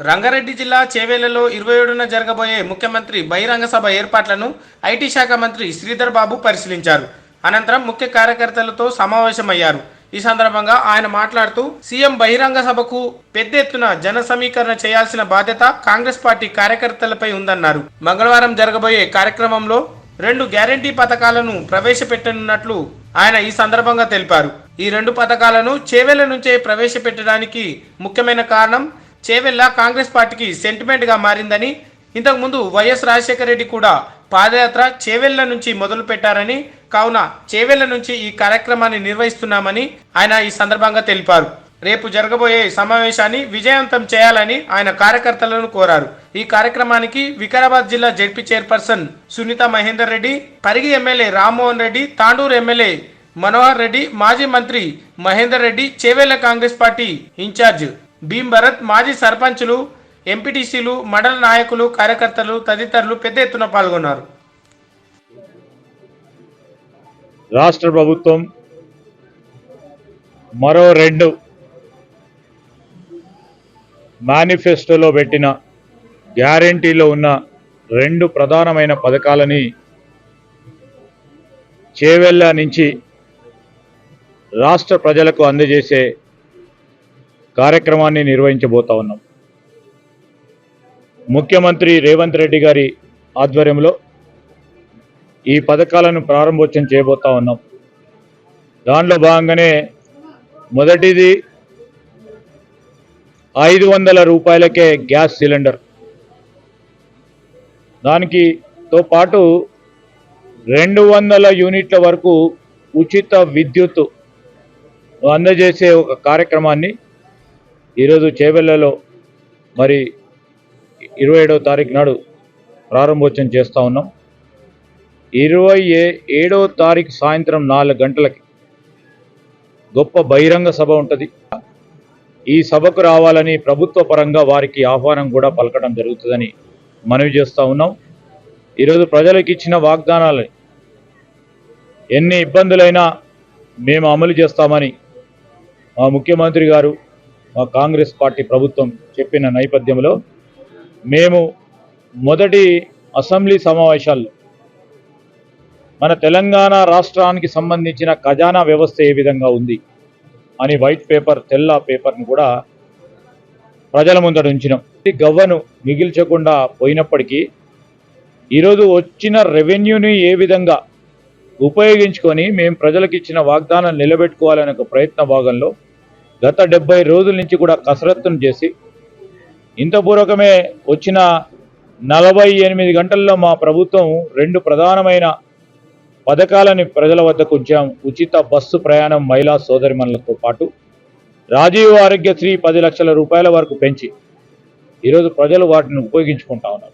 రంగారెడ్డి జిల్లా చేవేళ్లలో 27న జరగబోయే ముఖ్యమంత్రి బహిరంగ సభ ఏర్పాట్లను ఐటీ శాఖ మంత్రి శ్రీధర్ బాబు పరిశీలించారు. అనంతరం ముఖ్య కార్యకర్తలతో సమావేశమయ్యారు. ఈ సందర్భంగా ఆయన మాట్లాడుతూ సీఎం బహిరంగ సభకు పెద్ద ఎత్తున జన సమీకరణ చేయాల్సిన బాధ్యత కాంగ్రెస్ పార్టీ కార్యకర్తలపై ఉందన్నారు. మంగళవారం జరగబోయే కార్యక్రమంలో 2 గ్యారంటీ పథకాలను ప్రవేశపెట్టనున్నట్లు ఆయన ఈ సందర్భంగా తెలిపారు. ఈ 2 పథకాలను చేవేళ్ల నుంచే ప్రవేశపెట్టడానికి ముఖ్యమైన కారణం చేవెళ్ల కాంగ్రెస్ పార్టీకి సెంటిమెంట్ గా మారిందని, ఇంతకుముందు వైఎస్ రాజశేఖర రెడ్డి కూడా పాదయాత్ర చేవెళ్ల నుంచి మొదలు పెట్టారని, కావున చేవెళ్ల నుంచి ఈ కార్యక్రమాన్ని నిర్వహిస్తున్నామని ఆయన ఈ సందర్భంగా తెలిపారు. రేపు జరగబోయే సమావేశాన్ని విజయవంతం చేయాలని ఆయన కార్యకర్తలను కోరారు. ఈ కార్యక్రమానికి వికారాబాద్ జిల్లా ZP chairperson Sunitha Mahender Reddy, Parigi MLA Rammohan Reddy, Tandur MLA Manohar Reddy, మాజీ మంత్రి మహేందర్ రెడ్డి, చేవెళ్ల కాంగ్రెస్ పార్టీ ఇన్ఛార్జ్ భీమ్ భరత్, మాజీ సర్పంచులు, ఎంపీటీసీలు, మండల నాయకులు, కార్యకర్తలు తదితరులు పెద్ద ఎత్తున పాల్గొన్నారు. రాష్ట్ర ప్రభుత్వం మరో 2 మేనిఫెస్టోలో పెట్టిన గ్యారంటీలో ఉన్న 2 ప్రధానమైన పథకాలని చేవెళ్ల నుంచి రాష్ట్ర ప్రజలకు అందజేసే కార్యక్రమాన్ని నిర్వహించబోతా ఉన్నాం. ముఖ్యమంత్రి రేవంత్ రెడ్డి గారి ఆధ్వర్యంలో ఈ పథకాలను ప్రారంభోత్సవం చేయబోతా ఉన్నాం. దానిలో భాగంగానే మొదటిది 500 రూపాయలకే గ్యాస్ సిలిండర్, దానితో పాటు 200 యూనిట్ల వరకు ఉచిత విద్యుత్ అందజేసే ఒక కార్యక్రమాన్ని ఈరోజు చేవెళ్లలో మరి 27వ తారీఖు నాడు ప్రారంభోత్సవం చేస్తూ ఉన్నాం. 27వ తారీఖు సాయంత్రం 4 గంటలకి గొప్ప బహిరంగ సభ ఉంటుంది. ఈ సభకు రావాలని ప్రభుత్వ పరంగా వారికి ఆహ్వానం కూడా పలకడం జరుగుతుందని మనవి చేస్తూ ఉన్నాం. ఈరోజు ప్రజలకు ఇచ్చిన వాగ్దానాలు ఎన్ని ఇబ్బందులైనా మేము అమలు చేస్తామని మా ముఖ్యమంత్రి గారు, మా కాంగ్రెస్ పార్టీ ప్రభుత్వం చెప్పిన నేపథ్యంలో మేము మొదటి అసెంబ్లీ సమావేశాల్లో మన తెలంగాణ రాష్ట్రానికి సంబంధించిన ఖజానా వ్యవస్థ ఏ విధంగా ఉంది అని వైట్ పేపర్, తెల్ల పేపర్ను కూడా ప్రజల ముందట ఉంచినాం. గవ్వను మిగిల్చకుండా పోయినప్పటికీ ఈరోజు వచ్చిన రెవెన్యూని ఏ విధంగా ఉపయోగించుకొని మేము ప్రజలకు ఇచ్చిన వాగ్దానం నిలబెట్టుకోవాలనే ఒక ప్రయత్న భాగంలో గత 70 రోజుల నుంచి కూడా కసరత్తును చేసి ఇంతపూర్వకమే వచ్చిన 48 గంటల్లో మా ప్రభుత్వం 2 ప్రధానమైన పథకాలని ప్రజల వద్దకు ఉంచాం. ఉచిత బస్సు ప్రయాణం మహిళా సోదరిమణులతో పాటు రాజీవ్ ఆరోగ్యశ్రీ 10 లక్షల రూపాయల వరకు పెంచి ఈరోజు ప్రజలు వాటిని ఉపయోగించుకుంటా ఉన్నారు.